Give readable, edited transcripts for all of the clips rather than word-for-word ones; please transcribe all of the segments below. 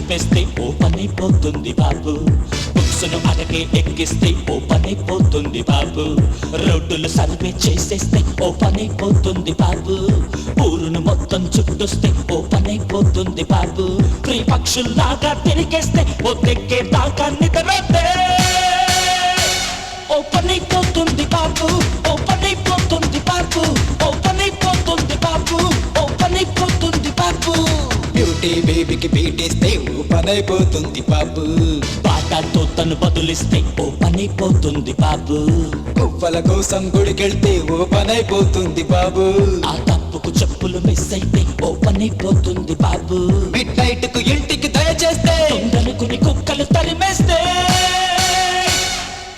చింపేస్తే ఓ పనైపోతుంది బాబు. బుక్స్ను అడగే ఎక్కిస్తే ఓ పనైపోతుంది బాబు. రోడ్డులు సర్వే చేసేస్తే ఓ పనైపోతుంది బాబు. ఊరును మొత్తం చుట్టొస్తే ఓ పనైపోతుంది బాబు. ప్రీ పక్షుల్లాగా తిరిగేస్తే ఓ తెక్కే దాకా నిద్రతే ఓ పనైపోతుంది బాబు. ఓ పనైపోతుంది బాబు. ఓ పనైపోతుంది బాబు. ఓ పనైపోతుంది బాబు. బ్యూటీ బేబీకి బీటేస్తే ఓ పనైపోతుంది బాబు. బాటాతో తను బదులిస్తే ఓ పనైపోతుంది బాబు. గువ్వల కోసం గుడికెళ్తే ఓ పనైపోతుంది బాబు. ఆ తప్పుకు చెప్పులు మిస్ అయితే ఓ పనైపోతుంది బాబు. మిడ్ నైట్ కు ఇంటికి దయచేస్తే దొంగనుకుని కుక్కలు తరిమేస్తే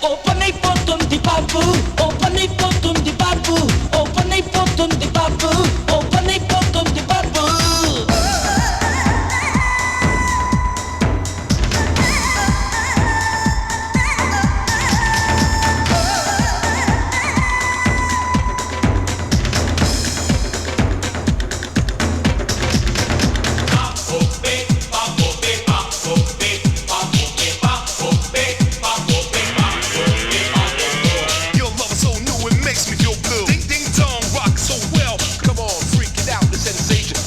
ఓ పనైపోతుంది బాబు. ఓ పనైపోతుంది బాబు. ఓ పనైపోతుంది బాబు. ఓ పనైపోతుంది బాబు. Your love is so new, it makes me feel good. Ding ding dong, rock so well. Come on, freak it out, the sensation.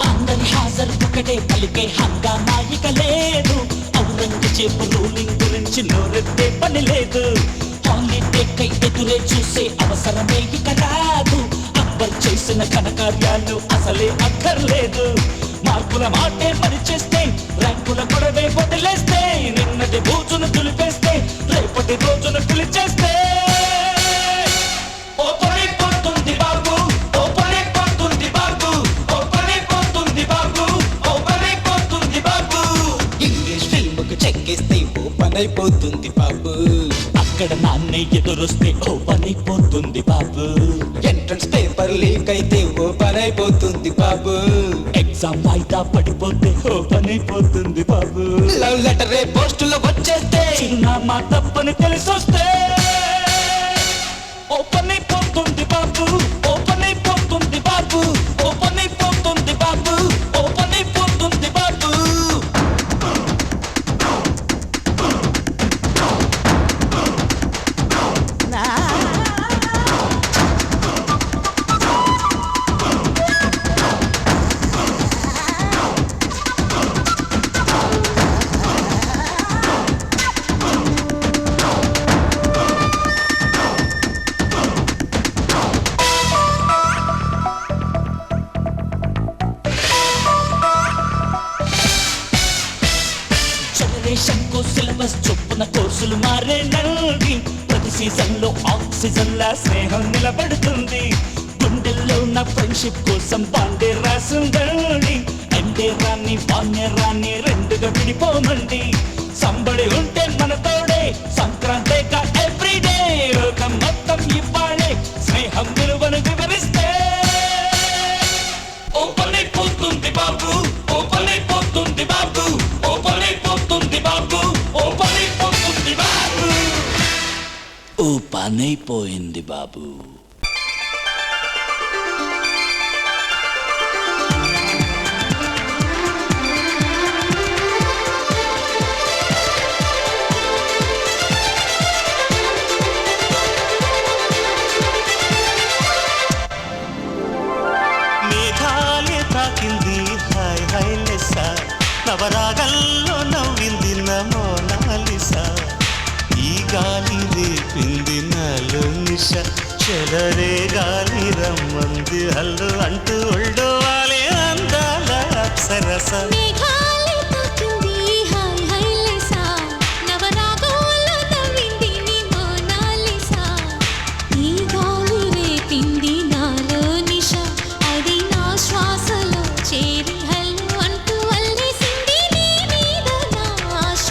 అందరి హాజరు ఒకటే పలికే హంగామా ఇక లేదు. ఔరంగజేబు రూలింగ్ గురించి నోరెత్తే పని లేదు. హాలిడే కై ఎదురే చూసే అవసరమే ఇక రాదు. అక్బర్ చేసిన ఘనకార్యాలు అసలే అక్కర్లేదు. మార్పుల మాటే పని చేస్తే ర్యాంకుల గొడవే వదిలేస్తే నిన్నటి బూజును తులిపేస్తే రేపటి రోజును పిలిచేస్తే ఓ పనైపోతుంది బాబు. ఓ పనైపోతుంది బాబు. ఓ పనైపోతుంది బాబు. ఓ పనైపోతుంది బాబు. ఇంగ్లీష్ ఫిల్మ్ కు చెక్కిస్తే ఓ పనైపోతుంది బాబు. అక్కడ నాన్నే ఎదురొస్తే ఓ పనైపోతుంది బాబు. ఎంట్రన్స్ పేపర్ లీక్ అయితే ఓ పనైపోతుంది బాబు. ఎగ్జామ్ వాయిదా పడిపోతే ఓ పనైపోతుంది బాబు. లవ్ లెటరే పోస్టులో వచ్చేస్తే చిరునామా తప్పని తెలిసొస్తే ఓ పనైపోతుంది బాబు. ఓ పనైపోతుంది బాబు. ఓ పనైపోతుంది బాబు. ఓ పనైపోతుంది బాబు. జనరేషన్ కు సిలబస్ చొప్పున కోర్సులు మారేనండి. ప్రతి సీజన్ లో ఆక్సిజన్ లా స్నేహం నిలబడుతుంది. గుండెల్లో నా ఫ్రెండ్షిప్ కోసం బాండే రాసుందండి. ఎండే రాని బాన్య రాని రెండుగా విడిపోమండి. సంబడి ఉంటే మన తోడే సంక్రాంతిగా ఎవ్రీడే. లోకం మొత్తం ఇవ్వాలే స్నేహం విలువను వివరిస్తే ఓ పనైపోతుంది బాబు. ఓ పనైపోతుంది బాబు. ఓ పనైపోతుంది బాబు. ఓ పనైపోతుంది బాబు. ఓ పనైపోయింది బాబు. మేఘాలే తాకింది హాయ్ హాయ్ లెస్సా. నవరాగల్లో నవ్వింది నా మోనాలిసా. ఈ గాలి రేపింది నాలో నిశ. చెలరే గాలి రమ్మంది హల్లు అంటూ ఒళ్ళు వాలే అందాల అప్సరస. మేఘాలే తాకింది హాయ్ హాయ్ లెసా. నవరాగంలో నవ్వింది నీ మోనాలిసా. ఈ గాలి రేపింది నాలో నిశ. అది నా శ్వాసలో చేరి హల్లు అంటూ అల్లేసింది నీ మీద నా ఆశ.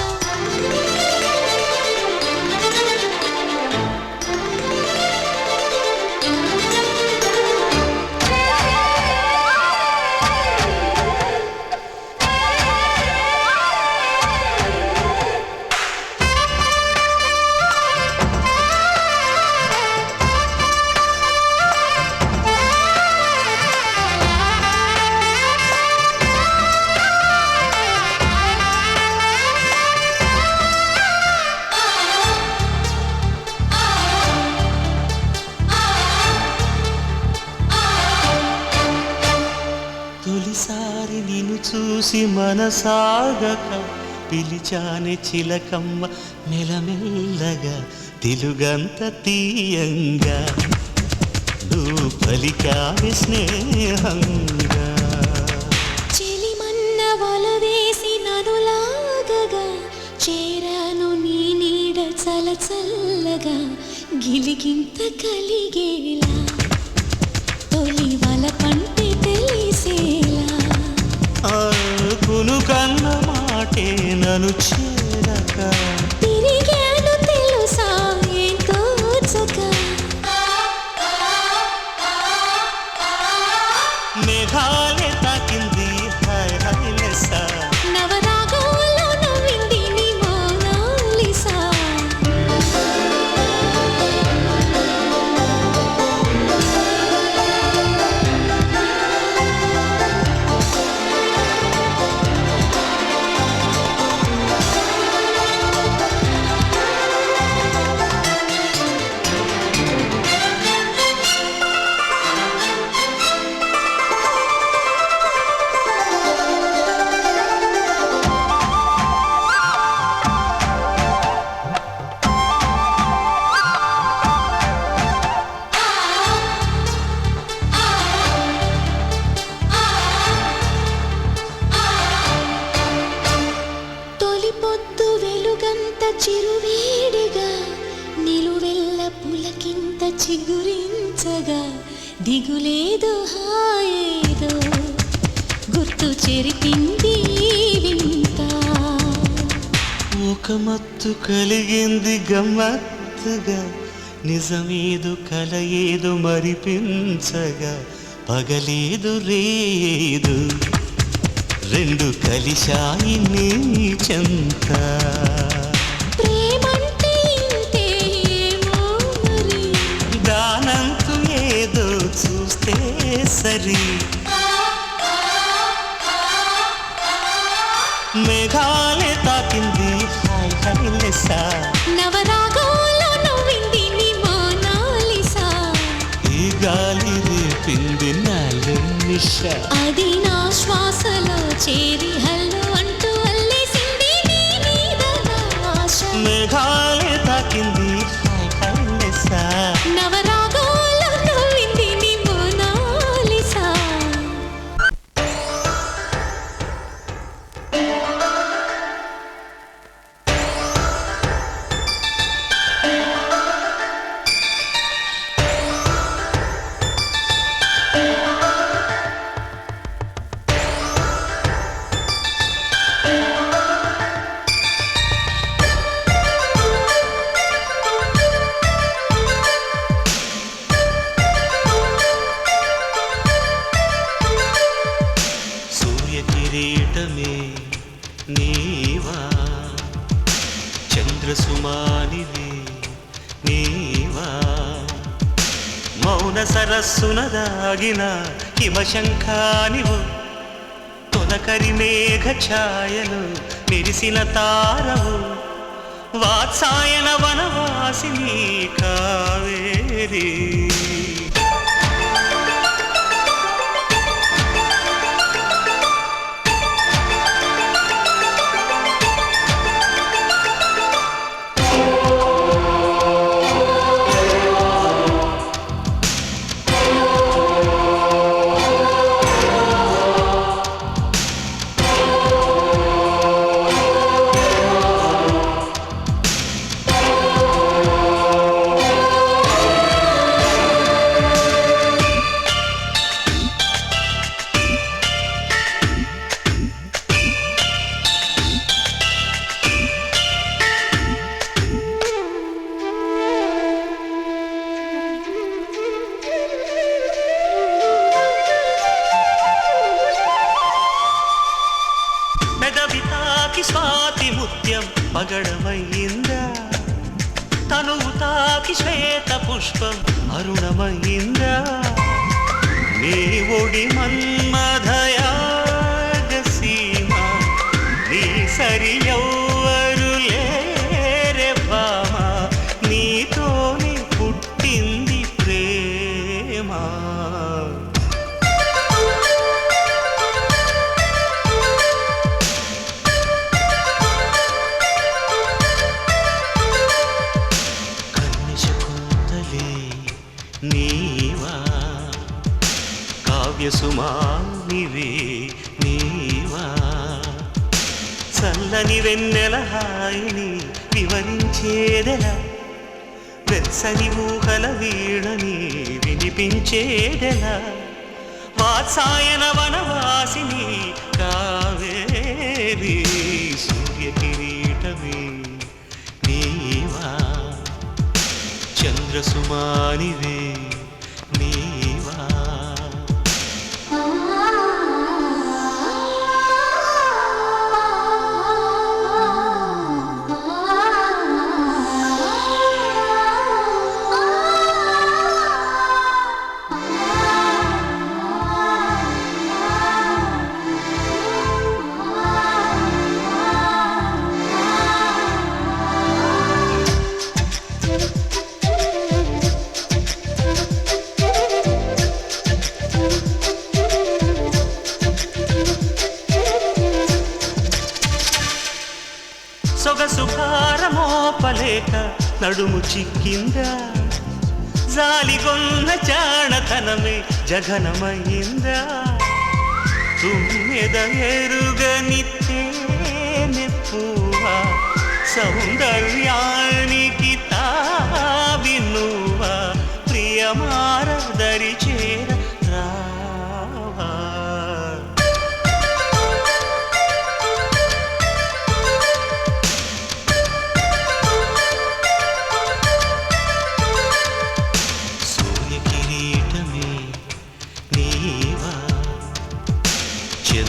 తొలిసారి నిన్ను చూసి మనసాగక పిలిచానే చిలకమ్మ మెలమెల్లగా తెలుగంత తీయంగా నువ్వు పలికావి స్నేహంగా చెలిమన్న వల వేసి నన్ను లాగగా చేరాను నీ నీడ చలచల్లగా గిలిగింత కలిగేలా తొలి వల పంటే తెలిసేలా కును కన్న మాటే నన్ను చేరక తిరిగాను తెలుసా ఎంతో చక్క మేఘాలే తాకింది హాయ్ హాయ్ లెస్సా నవరాగంలో నవ్వింది నీ మోనాలిసా తొలిపొద్దు వెలుగంత చిరువేడిగా నిలువెల్ల పులకింత చిగురించగా దిగులేదో హాయేదో గుర్తు చెరిపింది వింత ఒక మత్తు కలిగింది గమ్మత్తుగా నిజమేదు కల ఏదు మరిపించగా పగలేదు రేదు రెండు కలిశాయి నీ చెంత ప్రేమంటే ఇంతేమో మరి దానంతు ఏదో చూస్తే సరి మేఘాలే తాకింది హాయ్ హాయ్ లెస్సా నవరాగంలో నవ్వింది నీ మోనాలిసా ఈ గాలి రేపింది నాలో నిష అది నా శ్వాసలో చేరి హల్లు అంటూ అల్లేసింది నీ మీద నా ఆశ మేఘాలే తాకింది హాయ్ హాయ్ లెస్సా నవరాగంలో నవ్వింది నీ మోనాలిసా సూర్య కిరీటమే నీవా చంద్రసుమానివి నీవా మౌన సరస్సున దాగిన హిమశంఖానివు తొలకరి మేఘ ఛాయలు మెరిసిన తారవు వాత్సాయన వనవాసిని కావేరి పెదవితాకి స్వాతి ముత్యం పగడమయ్యిందా తనువు తాకి శ్వేత పుష్పం అరుణమయ్యిందా నీ ఒడి మన్మధయాగ సీమ నీ సరి ఎవ్వరు లేరే భామ నీతోనే పుట్టింది ప్రేమ సుమానివే నీవా చల్లని వెన్నెల హాయిని వివరించేదెలా వెచ్చని ఊహల వీణని వినిపించేదెలా వాత్సాయన వనవాసిని కావేరి సూర్య కిరీటమే నీవా చంద్రసుమానివే నీవా సొగసు భారమోపలేక నడుము చిక్కిందా జాలిగొన్న చాణతనమే జగనమయ్యిందా తుమ్మెద ఎరుగని తేనెప్పువా సౌందర్యానికి తావి నువ్వా ప్రియమారదరి చేర రావా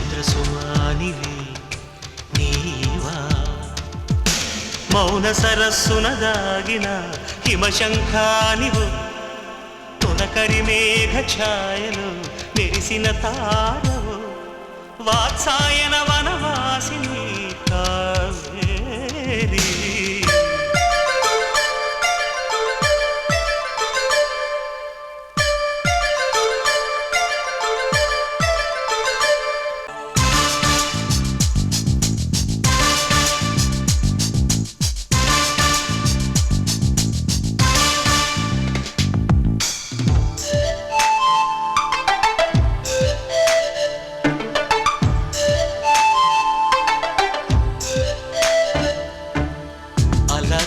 చంద్రసుమానివే నీవా మౌన సరస్సున దాగిన హిమశంఖానివు తొలకరి మేఘ ఛాయలు మెరిసిన తారవు వాత్సాయన వనవాసిని కావేరి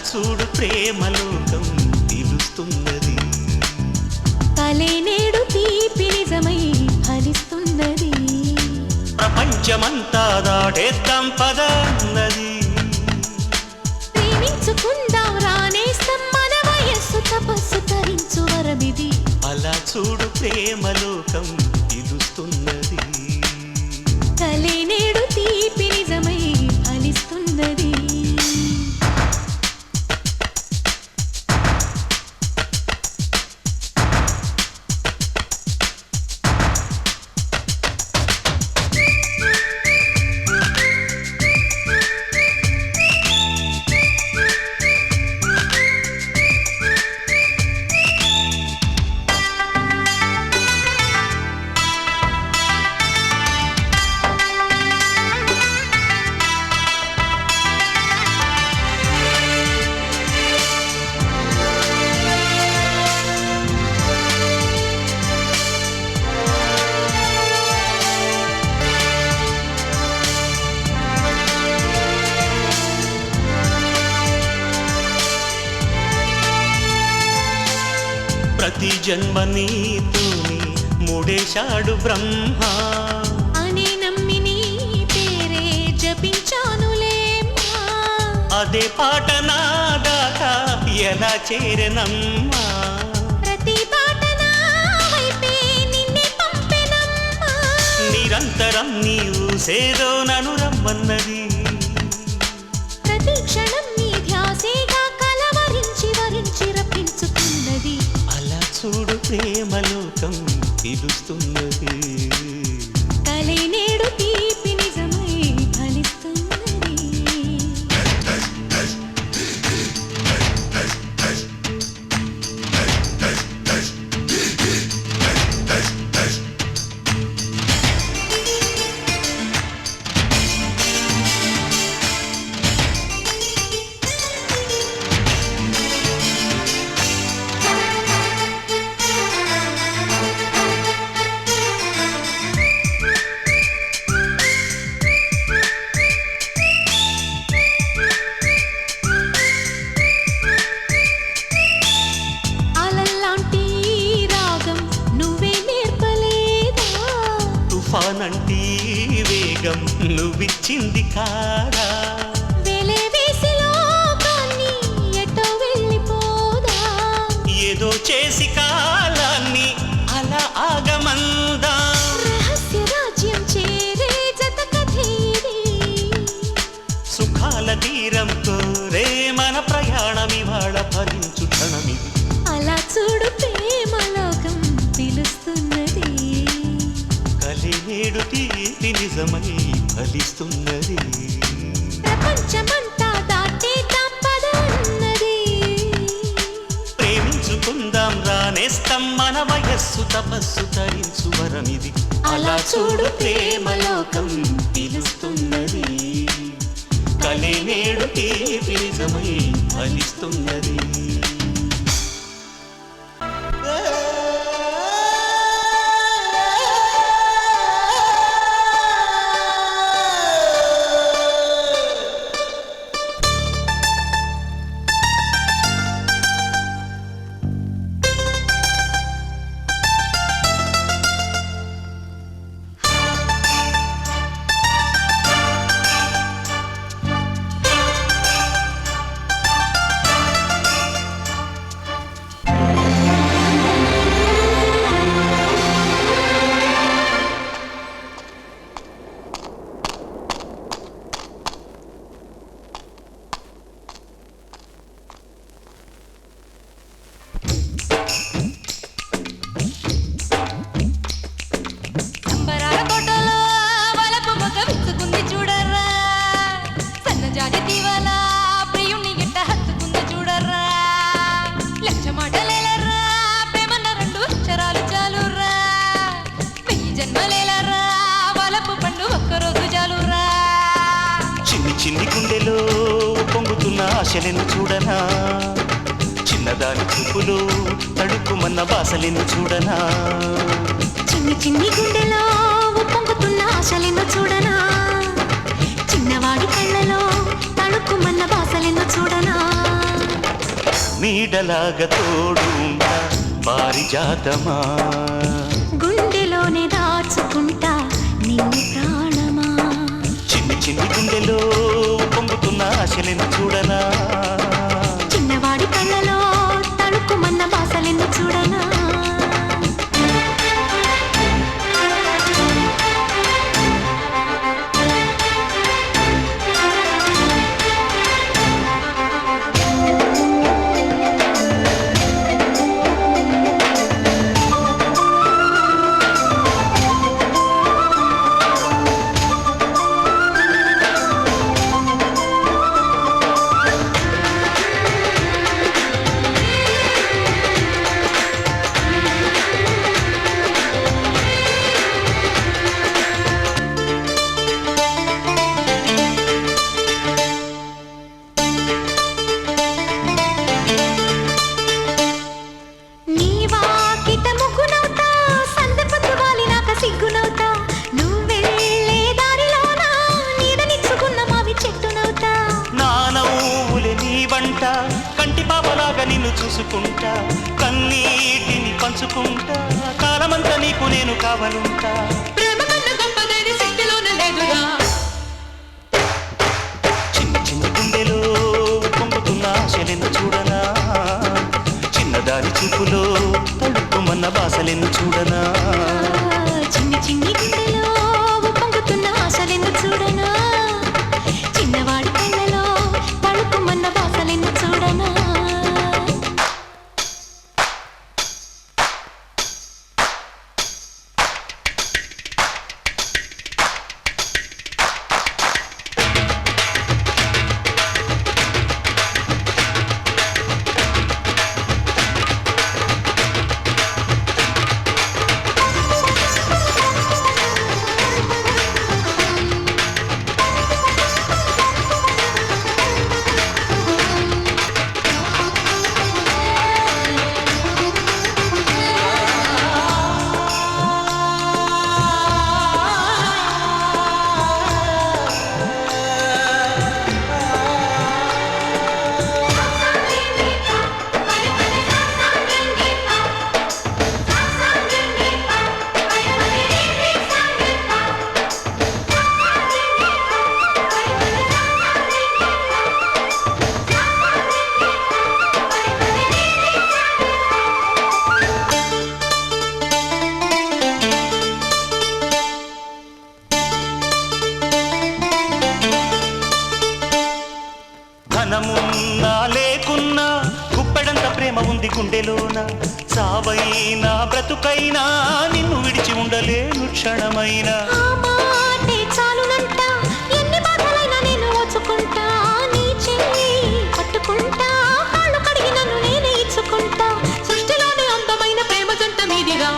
చూడు ప్రేమలోకం తెలుస్తున్నది కలే నేడు తీపి నిజమై ఫలిస్తున్నది ప్రపంచమంతా దాటేద్దాం పదన్నది ప్రేమించుకుందాం రానేస్తాం మన వయస్సు తపస్సు తరించు వరమిది అలా చూడు ప్రేమలోకం తెలుస్తున్నది కలే నేడు తీపి నిజమై ఫలిస్తున్నది ప్రతి జన్మ నీతోని మూడేశాడు బ్రహ్మ అని నమ్మి నీ పేరే జపించానులేమ్మా అదే పాట నా దాకా ఎలా చేరనమ్మా ప్రతి పాట నా వైపే నిన్నే పంపెనమ్మా నిరంతరం నీవు సేదో నను రమ్మన్నది ప్రతి క్షణం నీ ధ్యాసేగా కలవరించి వరించి రప్పించుకున్నది అలా చూడు ప్రేమలోకం పిలుస్తున్నది కలే నేడు తీపి నిజమై ఫలిస్తున్నది తుఫానంటి వేగం నువ్విచ్చింది కాదా వెలే వేసి లోకాన్ని ఎటో వెళ్ళిపోదా ఏదో చేసి కాలాన్ని అలా ఆగమందా రహస్య రాజ్యం చేరే జత కథేది సుఖాల తీరం కోరే మన ప్రయాణం ఇవాళ ఫలించు క్షణమిది అలా చూడు ప్రేమలోకం పిలుస్తున్నది కలినేడు తీపి నిజమై ఫలిస్తున్నది ప్రపంచమంతా దాటేద్దాం పద అన్నది ప్రేమించుకుందాం రానేస్తాం మన వయస్సు తపస్సు తరించు వరమిది అలా చూడు ప్రేమలోకం పిలుస్తున్నది కలినేడు తీపి నిజమై ఫలిస్తున్నది చిన్ని గుండెలో పొంగుతున్న ఆశలను చూడనా చిన్నదాని చూపులో తడుక్కుమన్న బాసలను చూడనా చిన్ని చిన్ని గుండెలో పొంగుతున్న ఆశలను చూడనా చిన్నవాడి కళ్ళలో తడుక్కుమన్న బాసలను చూడనా నీడలాగా తోడుంటా పారిజాతమా గుండెలోనే దాచుకుంటా నిన్ను ప్రాణమా చిన్ని చిన్ని గుండెలో పొంగుతున్న ఆశలను చూడనా చిన్నవాడి కళ్ళలో తడుక్కుమన్న బాసలను చూడనా కంటి పాపలాగా నిన్ను చూసుకుంటా కన్నీటిని పంచుకుంటా కాలమంతా నీకు నేను కావాలంటా చిన్న చిన్న గుండెలో పొంగుతున్న ఆశలను చూడనా చిన్నదాని చూపులో తడుక్కుమన్న బాసలను చూడనా చిన్ని చిన్ని గుండెలో పొంగుతున్న ఆశలను చూడనా చిన్నవాడి కళ్ళలో తడుక్కుమన్న బాసలను చూడనా గుండెలోన సావైనా బ్రతుకైనా నిన్ను విడిచి ఉండలేను క్షణమైనా. ఆ మాటే చాలునంట, ఎన్ని బాధలైనా నేను ఓచుకుంటా. నీ చెయ్యి పట్టుకుంటా, కాళ్ళు కడిగి నన్ను నేనే ఇచ్చుకుంటా. సృష్టిలోనే అందమైన ప్రేమ జంట మీదిగా.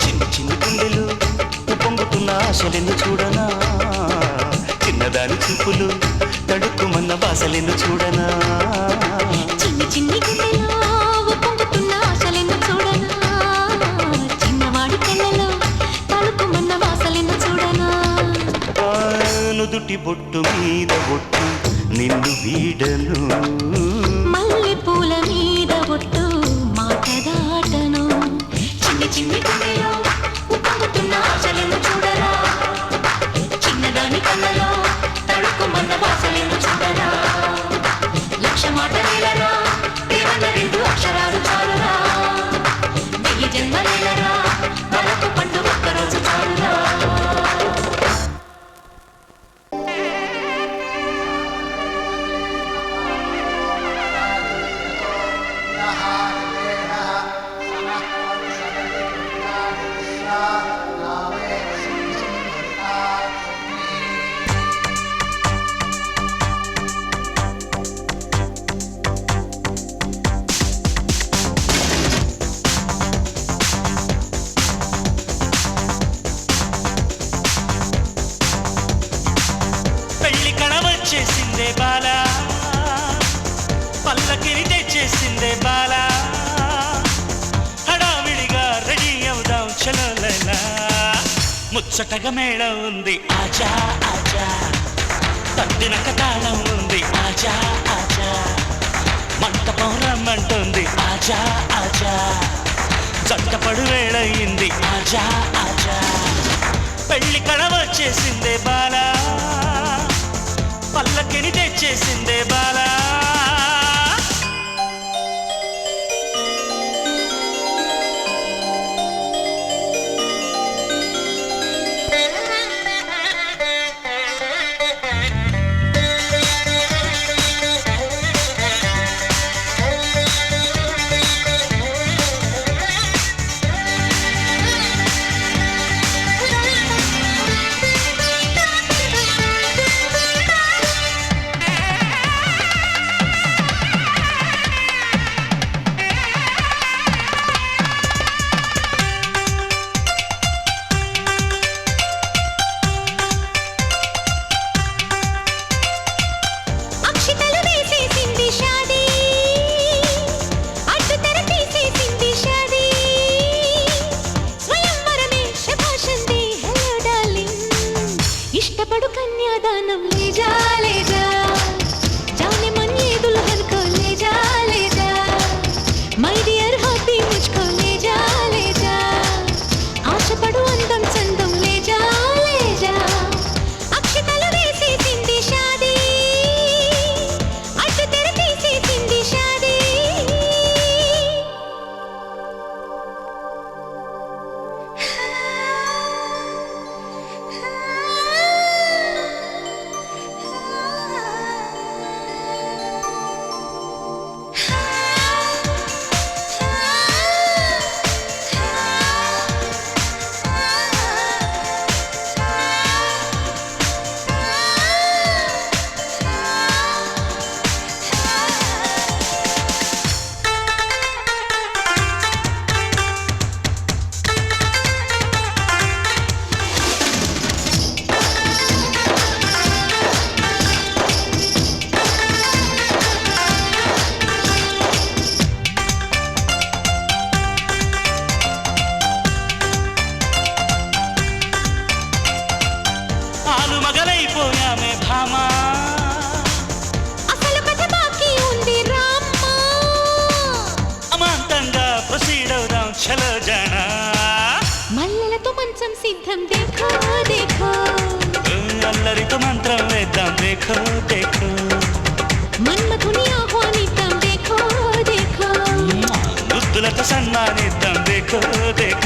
చిన్ని చిన్ని గుండెలు పొంగుతున్న ఆశలెన్ను చూడనా, చిన్నదాని చూపులు తడుక్కుమన్న బాసలెన్ను చూడనా. చిన్ని చిన్ని గుండెలో పొంగుతున్న ఆశలెన్ను చూడనా, చిన్నవాడి కళ్ళలో తడుక్కుమన్న వాసలెన్ను చూడనా. నుదుటి బొట్టు మీద బొట్టు నిన్ను వీడను, మల్లె పూల మీద ఒట్టు మాట దాటను. చిన్ని చిన్ని గుండెలో పొంగుతున్న ఆశలెన్ను చూడనా, చిన్నదాని కళ్ళలో తడుక్కుమన్న వాసలెన్ను చూడనా. లక్ష మాటలేలరా, ప్రేమన్న రెండు అక్షరాలు చాలురా. 1000 జన్మలేలరా, వరకు పండు ఒక్కరోజు చాలురా. పెళ్లి కళ వచ్చేసిందే బాలా, పల్లకిని తెచ్చేసిందే బాలా. హడావిడిగా రెడీ అవుదాం చలో లైలా, ముచ్చటగా మేళం ఉంది ఆజా ఆజా, తద్దినక తాళం ఉంది ఆజా ఆజా, మంటపం రమ్మంటుంది ఆజా ఆజా, జంటపడు వేళయింది ఆజా ఆజా. పెళ్లి కళ వచ్చేసిందే బాలా, పల్లకిని తెచ్చేసిందే బాలా. అక్షితలు వేసేసింది షాదీ, అడ్డు తెర తీసేసింది షాదీ. స్వయంవరమే శభాషంది హలో డార్లింగ్, ఇష్టపడు కన్యాదానం లేజా లేజా, जाने मन ये दुल्हन को ले जा ले जा, మై డియర్ హాబీ ముझको ले जा ले जा. ఆశపడు అందం చందం లే జా లే జా. అక్షితలు వేసేసింది షాదీ, అడ్డు తెర తీసేసింది షాదీ. ఆలు మగలైపోయామే భామా, అసలు కథ బాకీ ఉంది రామ్మా. అమాంతంగా ప్రొసీడ్ అవుదాం చలో జానా. మల్లెలతో మంచం సిద్ధం దేఖో దేఖో, అల్లరితో మంత్రం వేద్దాం దేఖో దేఖో, మన్మధుని ఆహ్వానిద్దాం దేఖో దేఖో. ముద్దులతో సన్మానిద్దాం దేఖో దేఖో.